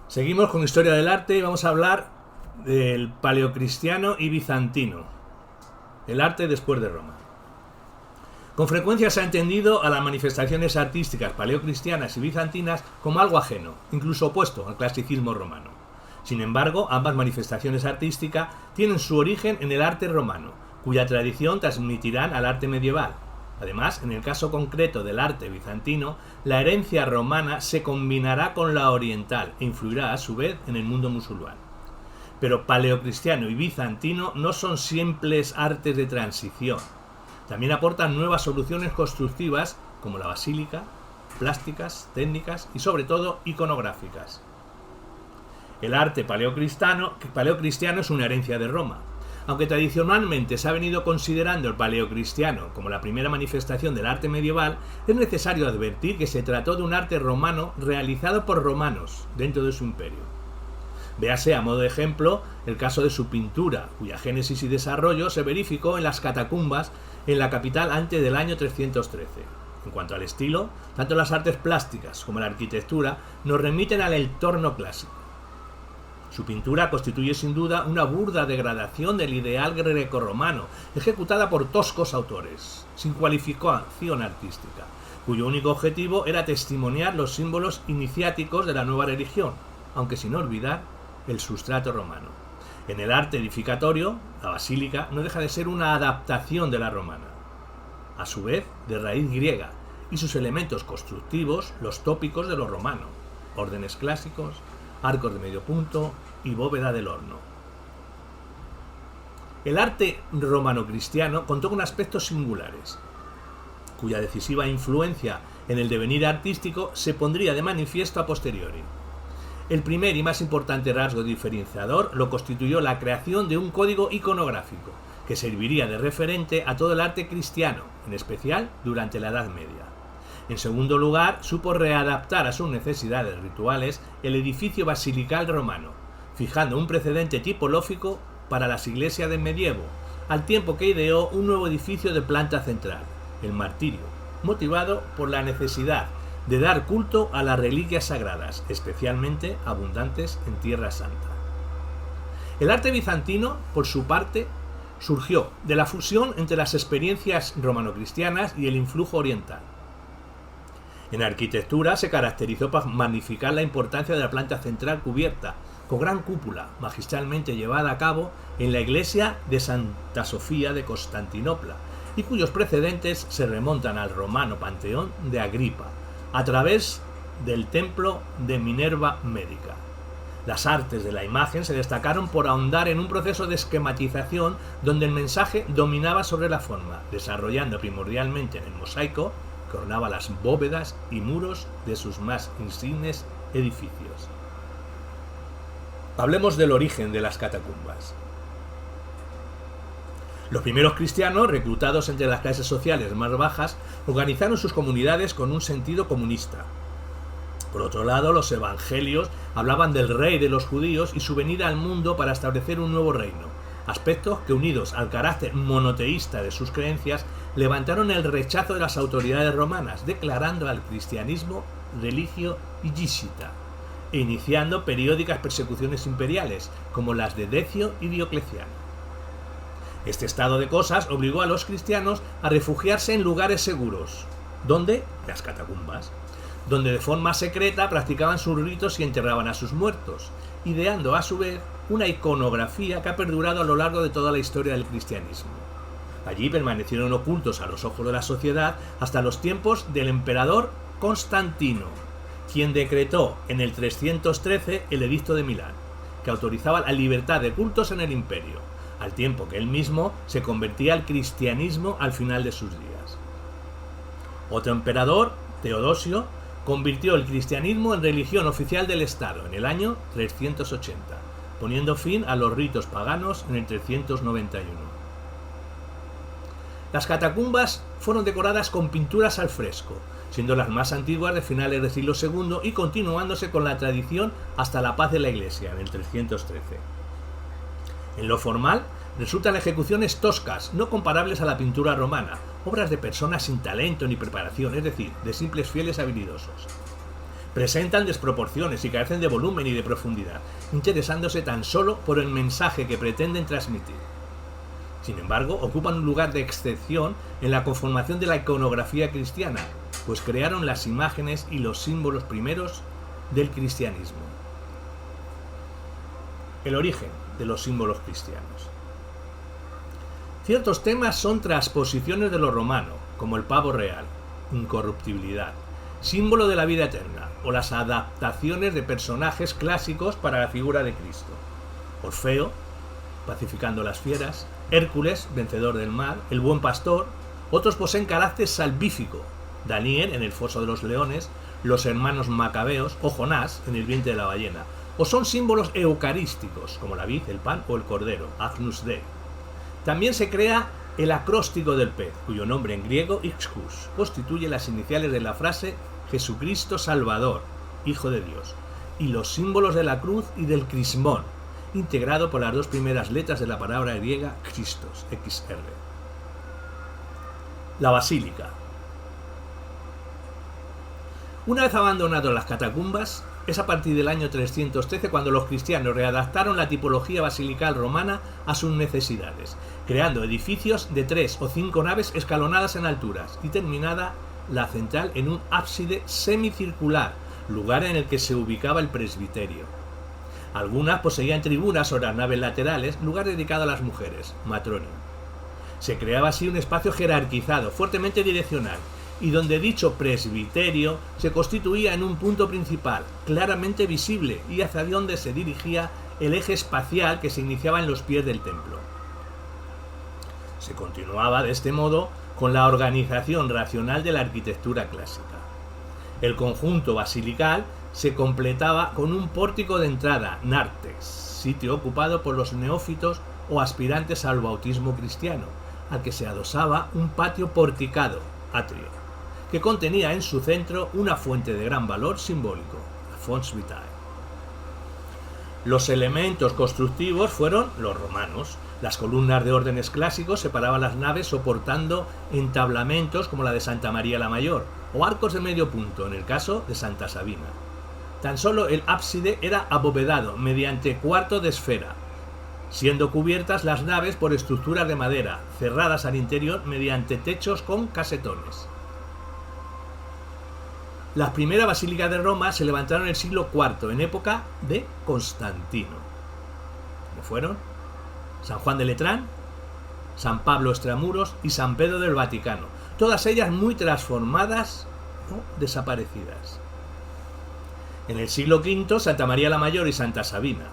Seguimos con historia del arte y vamos a hablar del paleocristiano y bizantino, el arte después de Roma. Con frecuencia se ha entendido a las manifestaciones artísticas paleocristianas y bizantinas como algo ajeno, incluso opuesto al clasicismo romano. Sin embargo, ambas manifestaciones artísticas tienen su origen en el arte romano, cuya tradición transmitirán al arte medieval. Además, en el caso concreto del arte bizantino, la herencia romana se combinará con la oriental e influirá a su vez en el mundo musulmán. Pero paleocristiano y bizantino no son simples artes de transición. También aportan nuevas soluciones constructivas como la basílica, plásticas, técnicas y sobre todo iconográficas. El arte paleocristiano es una herencia de Roma. Aunque tradicionalmente se ha venido considerando el paleocristiano como la primera manifestación del arte medieval, es necesario advertir que se trató de un arte romano realizado por romanos dentro de su imperio. Véase a modo de ejemplo el caso de su pintura, cuya génesis y desarrollo se verificó en las catacumbas en la capital antes del año 313. En cuanto al estilo, tanto las artes plásticas como la arquitectura nos remiten al entorno clásico. Su pintura constituye sin duda una burda degradación del ideal grecorromano, ejecutada por toscos autores, sin cualificación artística, cuyo único objetivo era testimoniar los símbolos iniciáticos de la nueva religión, aunque sin olvidar el sustrato romano. En el arte edificatorio, la basílica no deja de ser una adaptación de la romana, a su vez de raíz griega, y sus elementos constructivos los tópicos de lo romano, órdenes clásicos, arcos de medio punto y bóveda del horno. El arte romano-cristiano contó con aspectos singulares, cuya decisiva influencia en el devenir artístico se pondría de manifiesto a posteriori. El primer y más importante rasgo diferenciador lo constituyó la creación de un código iconográfico, que serviría de referente a todo el arte cristiano, en especial durante la Edad Media. En segundo lugar, supo readaptar a sus necesidades rituales el edificio basilical romano, fijando un precedente tipológico para las iglesias del medievo, al tiempo que ideó un nuevo edificio de planta central, el martirio, motivado por la necesidad de dar culto a las reliquias sagradas, especialmente abundantes en Tierra Santa. El arte bizantino, por su parte, surgió de la fusión entre las experiencias romano-cristianas y el influjo oriental. En arquitectura se caracterizó por magnificar la importancia de la planta central cubierta, con gran cúpula, magistralmente llevada a cabo en la iglesia de Santa Sofía de Constantinopla, y cuyos precedentes se remontan al romano panteón de Agripa, a través del templo de Minerva Médica. Las artes de la imagen se destacaron por ahondar en un proceso de esquematización donde el mensaje dominaba sobre la forma, desarrollando primordialmente en el mosaico que ornaba las bóvedas y muros de sus más insignes edificios. Hablemos del origen de las catacumbas. Los primeros cristianos, reclutados entre las clases sociales más bajas, organizaron sus comunidades con un sentido comunista. Por otro lado, los evangelios hablaban del rey de los judíos y su venida al mundo para establecer un nuevo reino, aspectos que, unidos al carácter monoteísta de sus creencias, levantaron el rechazo de las autoridades romanas, declarando al cristianismo religio ilícita e iniciando periódicas persecuciones imperiales, como las de Decio y Diocleciano. Este estado de cosas obligó a los cristianos a refugiarse en lugares seguros, donde las catacumbas, donde de forma secreta practicaban sus ritos y enterraban a sus muertos, ideando a su vez una iconografía que ha perdurado a lo largo de toda la historia del cristianismo. Allí permanecieron ocultos a los ojos de la sociedad hasta los tiempos del emperador Constantino, quien decretó en el 313 el Edicto de Milán, que autorizaba la libertad de cultos en el imperio, al tiempo que él mismo se convertía al cristianismo al final de sus días. Otro emperador, Teodosio, convirtió el cristianismo en religión oficial del Estado en el año 380, poniendo fin a los ritos paganos en el 391. Las catacumbas fueron decoradas con pinturas al fresco, siendo las más antiguas de finales del siglo II y continuándose con la tradición hasta la paz de la Iglesia en el 313. En lo formal, resultan ejecuciones toscas, no comparables a la pintura romana, obras de personas sin talento ni preparación, es decir, de simples fieles habilidosos. Presentan desproporciones y carecen de volumen y de profundidad, interesándose tan solo por el mensaje que pretenden transmitir. Sin embargo, ocupan un lugar de excepción en la conformación de la iconografía cristiana, pues crearon las imágenes y los símbolos primeros del cristianismo. El origen de los símbolos cristianos. Ciertos temas son transposiciones de lo romano, como el pavo real, incorruptibilidad, símbolo de la vida eterna, o las adaptaciones de personajes clásicos para la figura de Cristo. Orfeo, pacificando las fieras; Hércules, vencedor del mar; el buen pastor. Otros poseen carácter salvífico: Daniel en el foso de los leones, los hermanos macabeos o Jonás en el vientre de la ballena. O son símbolos eucarísticos, como la vid, el pan o el cordero, Agnus Dei. También se crea el acróstico del pez, cuyo nombre en griego, Ixcus, constituye las iniciales de la frase Jesucristo Salvador, Hijo de Dios, y los símbolos de la cruz y del crismón, integrado por las dos primeras letras de la palabra griega Christos, XR. La basílica. Una vez abandonadas las catacumbas, es a partir del año 313 cuando los cristianos readaptaron la tipología basilical romana a sus necesidades, creando edificios de 3 o 5 naves escalonadas en alturas y terminada la central en un ábside semicircular, lugar en el que se ubicaba el presbiterio. Algunas poseían tribunas sobre las naves laterales, lugar dedicado a las mujeres, matronium. Se creaba así un espacio jerarquizado, fuertemente direccional, y donde dicho presbiterio se constituía en un punto principal, claramente visible, y hacia donde se dirigía el eje espacial que se iniciaba en los pies del templo. Se continuaba de este modo con la organización racional de la arquitectura clásica. El conjunto basilical se completaba con un pórtico de entrada, narthex, sitio ocupado por los neófitos o aspirantes al bautismo cristiano, al que se adosaba un patio porticado, atrio, que contenía en su centro una fuente de gran valor simbólico, la Fons Vitae. Los elementos constructivos fueron los romanos. Las columnas de órdenes clásicos separaban las naves soportando entablamentos como la de Santa María la Mayor, o arcos de medio punto, en el caso de Santa Sabina. Tan solo el ábside era abovedado mediante cuarto de esfera, siendo cubiertas las naves por estructuras de madera, cerradas al interior mediante techos con casetones. Las primeras basílicas de Roma se levantaron en el siglo IV, en época de Constantino, como fueron San Juan de Letrán, San Pablo Extramuros y San Pedro del Vaticano, todas ellas muy transformadas o desaparecidas. En el siglo V, Santa María la Mayor y Santa Sabina.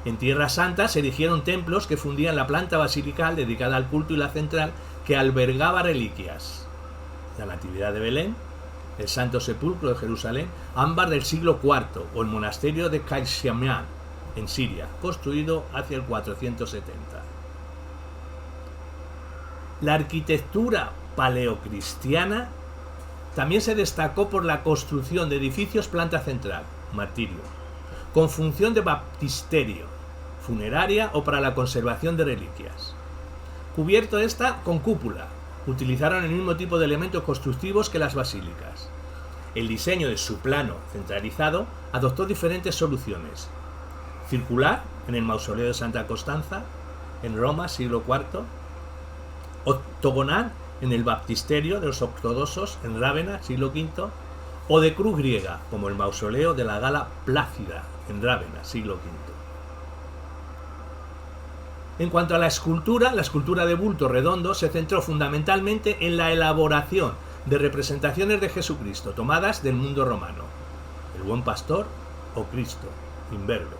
En Tierra Santa se erigieron templos que fundían la planta basilical dedicada al culto y la central que albergaba reliquias: la Natividad de Belén, el Santo Sepulcro de Jerusalén, ambas del siglo IV, o el monasterio de Kaishamian, en Siria, construido hacia el 470. La arquitectura paleocristiana también se destacó por la construcción de edificios planta central, martirio, con función de baptisterio, funeraria o para la conservación de reliquias. Cubierto esta con cúpula, utilizaron el mismo tipo de elementos constructivos que las basílicas. El diseño de su plano centralizado adoptó diferentes soluciones: circular en el mausoleo de Santa Constanza, en Roma, siglo IV; octogonal en el baptisterio de los ortodoxos, en Rávena, siglo V; o de cruz griega, como el mausoleo de la Gala Plácida, en Rávena, siglo V. En cuanto a la escultura de bulto redondo se centró fundamentalmente en la elaboración de representaciones de Jesucristo tomadas del mundo romano, el buen pastor o Cristo, imberbe,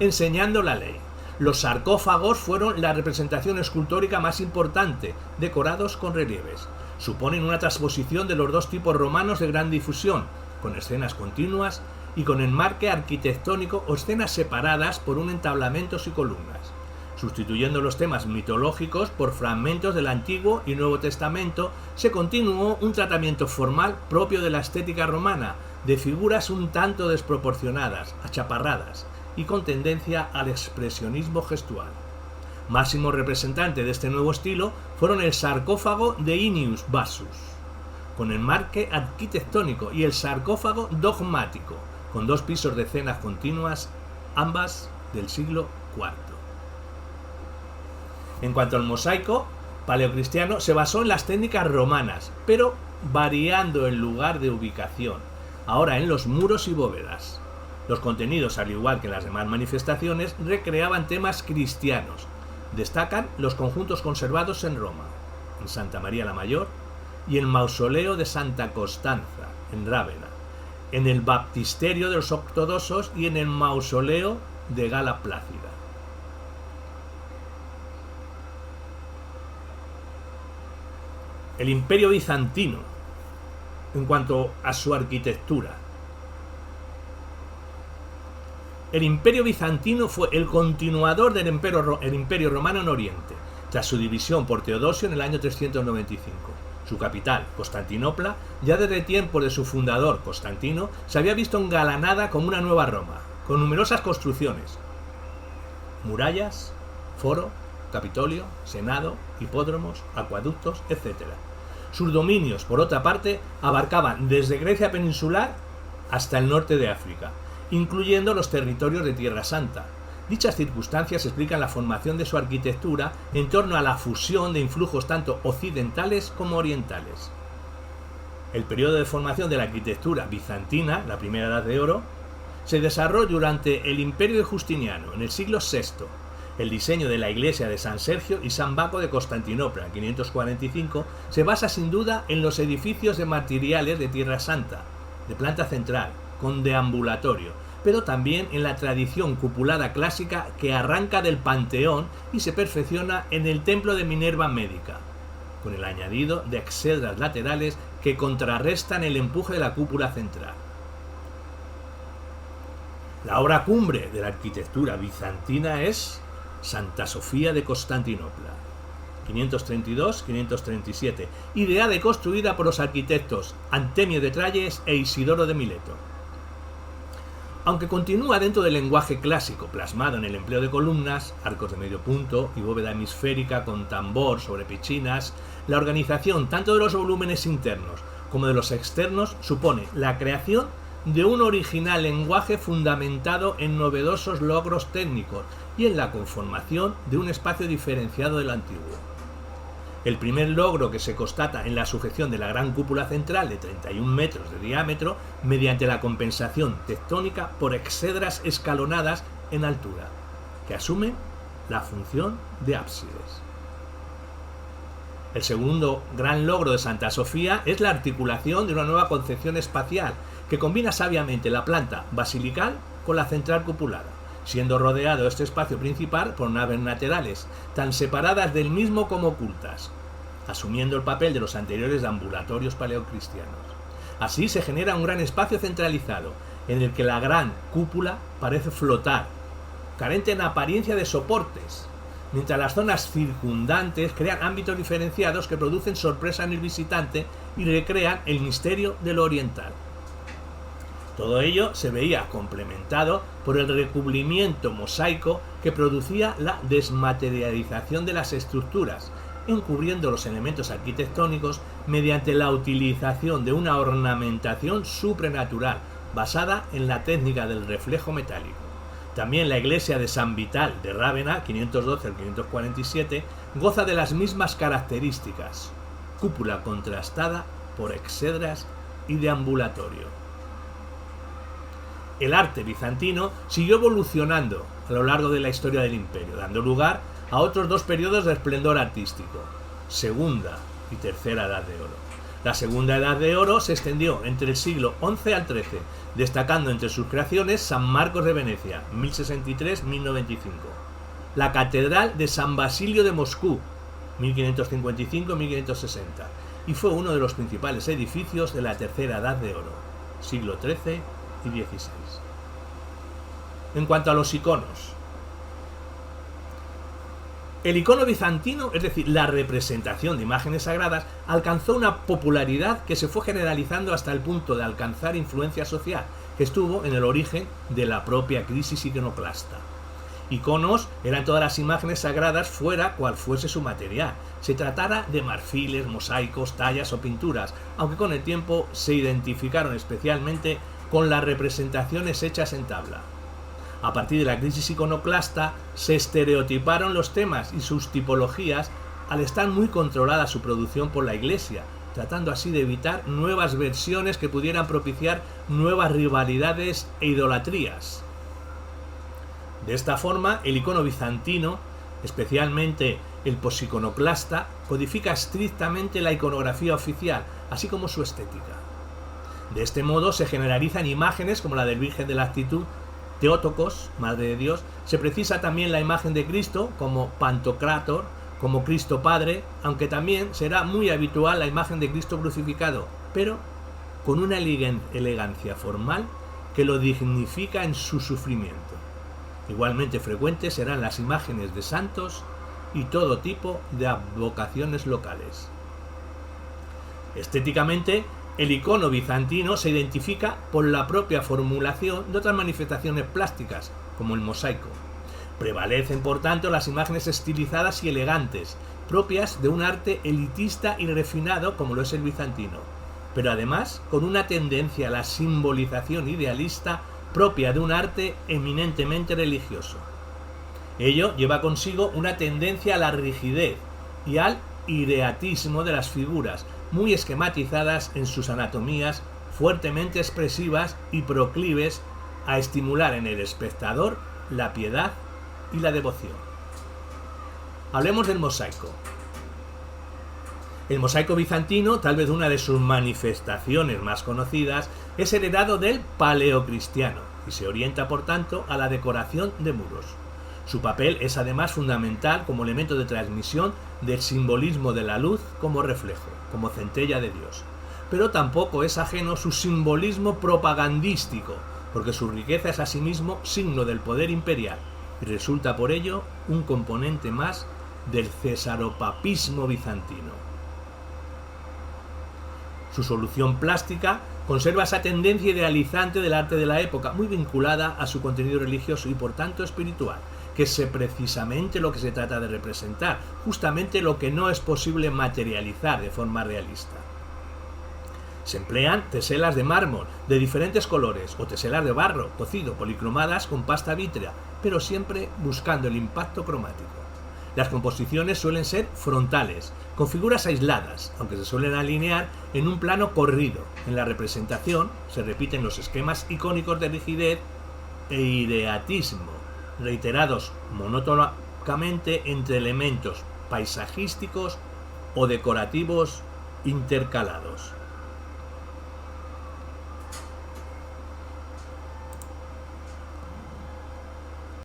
enseñando la ley. Los sarcófagos fueron la representación escultórica más importante, decorados con relieves. Suponen una transposición de los dos tipos romanos de gran difusión, con escenas continuas y con enmarque arquitectónico o escenas separadas por un entablamentos y columnas, sustituyendo los temas mitológicos por fragmentos del Antiguo y Nuevo Testamento. Se continuó un tratamiento formal propio de la estética romana, de figuras un tanto desproporcionadas, achaparradas y con tendencia al expresionismo gestual. Máximo representante de este nuevo estilo fueron el sarcófago de Inius Bassus, con enmarque arquitectónico, y el sarcófago dogmático, con 2 pisos de cenas continuas, ambas del siglo IV. En cuanto al mosaico paleocristiano, se basó en las técnicas romanas, pero variando el lugar de ubicación, ahora en los muros y bóvedas. Los contenidos, al igual que en las demás manifestaciones, recreaban temas cristianos. Destacan los conjuntos conservados en Roma, en Santa María la Mayor, y el mausoleo de Santa Costanza, en Rávena, en el baptisterio de los ortodoxos y en el mausoleo de Gala Plácida. El Imperio Bizantino, en cuanto a su arquitectura. El Imperio Bizantino fue el continuador del Imperio Romano en Oriente, tras su división por Teodosio en el año 395. Su capital, Constantinopla, ya desde tiempos de su fundador, Constantino, se había visto engalanada como una nueva Roma, con numerosas construcciones, murallas, foro, Capitolio, Senado, hipódromos, acueductos, etc. Sus dominios, por otra parte, abarcaban desde Grecia peninsular hasta el norte de África, incluyendo los territorios de Tierra Santa. Dichas circunstancias explican la formación de su arquitectura en torno a la fusión de influjos tanto occidentales como orientales. El periodo de formación de la arquitectura bizantina, la Primera Edad de Oro, se desarrolló durante el Imperio de Justiniano, en el siglo VI. El diseño de la iglesia de San Sergio y San Baco de Constantinopla, en 545, se basa sin duda en los edificios de martiriales de Tierra Santa, de planta central, con deambulatorio, pero también en la tradición cupulada clásica que arranca del Panteón y se perfecciona en el templo de Minerva Médica, con el añadido de exedras laterales que contrarrestan el empuje de la cúpula central. La obra cumbre de la arquitectura bizantina es Santa Sofía de Constantinopla, 532-537, ideada y construida por los arquitectos Antemio de Tralles e Isidoro de Mileto. Aunque continúa dentro del lenguaje clásico plasmado en el empleo de columnas, arcos de medio punto y bóveda hemisférica con tambor sobre pechinas, la organización tanto de los volúmenes internos como de los externos supone la creación de un original lenguaje fundamentado en novedosos logros técnicos y en la conformación de un espacio diferenciado del antiguo. El primer logro que se constata en la sujeción de la gran cúpula central de 31 metros de diámetro mediante la compensación tectónica por exedras escalonadas en altura, que asumen la función de ábsides. El segundo gran logro de Santa Sofía es la articulación de una nueva concepción espacial que combina sabiamente la planta basilical con la central cupulada, siendo rodeado este espacio principal por naves laterales, tan separadas del mismo como ocultas, asumiendo el papel de los anteriores ambulatorios paleocristianos. Así se genera un gran espacio centralizado, en el que la gran cúpula parece flotar, carente en apariencia de soportes, mientras las zonas circundantes crean ámbitos diferenciados que producen sorpresa en el visitante y recrean el misterio de lo oriental. Todo ello se veía complementado por el recubrimiento mosaico que producía la desmaterialización de las estructuras, encubriendo los elementos arquitectónicos mediante la utilización de una ornamentación suprenatural basada en la técnica del reflejo metálico. También la iglesia de San Vital de Rávena, 512 al 547, goza de las mismas características: cúpula contrastada por exedras y deambulatorio. El arte bizantino siguió evolucionando a lo largo de la historia del imperio, dando lugar a otros dos periodos de esplendor artístico, Segunda y Tercera Edad de Oro. La Segunda Edad de Oro se extendió entre el siglo XI al XIII, destacando entre sus creaciones San Marcos de Venecia, 1063-1095, la Catedral de San Basilio de Moscú, 1555-1560, y fue uno de los principales edificios de la Tercera Edad de Oro, siglo XIII y XVI. En cuanto a los iconos, el icono bizantino, es decir, la representación de imágenes sagradas, alcanzó una popularidad que se fue generalizando hasta el punto de alcanzar influencia social, que estuvo en el origen de la propia crisis iconoclasta. Iconos eran todas las imágenes sagradas fuera cual fuese su material, se tratara de marfiles, mosaicos, tallas o pinturas, aunque con el tiempo se identificaron especialmente con las representaciones hechas en tabla. A partir de la crisis iconoclasta se estereotiparon los temas y sus tipologías al estar muy controlada su producción por la Iglesia, tratando así de evitar nuevas versiones que pudieran propiciar nuevas rivalidades e idolatrías. De esta forma, el icono bizantino, especialmente el posiconoclasta, codifica estrictamente la iconografía oficial, así como su estética. De este modo se generalizan imágenes como la del Virgen de la Actitud, Theotokos, Madre de Dios. Se precisa también la imagen de Cristo como Pantocrátor, como Cristo Padre, aunque también será muy habitual la imagen de Cristo crucificado, pero con una elegancia formal que lo dignifica en su sufrimiento. Igualmente frecuentes serán las imágenes de santos y todo tipo de advocaciones locales. Estéticamente, el icono bizantino se identifica por la propia formulación de otras manifestaciones plásticas, como el mosaico. Prevalecen, por tanto, las imágenes estilizadas y elegantes, propias de un arte elitista y refinado como lo es el bizantino, pero además con una tendencia a la simbolización idealista propia de un arte eminentemente religioso. Ello lleva consigo una tendencia a la rigidez y al ideatismo de las figuras, muy esquematizadas en sus anatomías, fuertemente expresivas y proclives a estimular en el espectador la piedad y la devoción. Hablemos del mosaico. El mosaico bizantino, tal vez una de sus manifestaciones más conocidas, es heredado del paleocristiano y se orienta, por tanto, a la decoración de muros. Su papel es además fundamental como elemento de transmisión del simbolismo de la luz como reflejo, como centella de Dios. Pero tampoco es ajeno su simbolismo propagandístico, porque su riqueza es asimismo signo del poder imperial y resulta por ello un componente más del cesaropapismo bizantino. Su solución plástica conserva esa tendencia idealizante del arte de la época, muy vinculada a su contenido religioso y por tanto espiritual, que es precisamente lo que se trata de representar, justamente lo que no es posible materializar de forma realista. Se emplean teselas de mármol de diferentes colores o teselas de barro cocido policromadas con pasta vítrea, pero siempre buscando el impacto cromático. Las composiciones suelen ser frontales, con figuras aisladas, aunque se suelen alinear en un plano corrido. En la representación se repiten los esquemas icónicos de rigidez e ideatismo, reiterados monótonamente entre elementos paisajísticos o decorativos intercalados.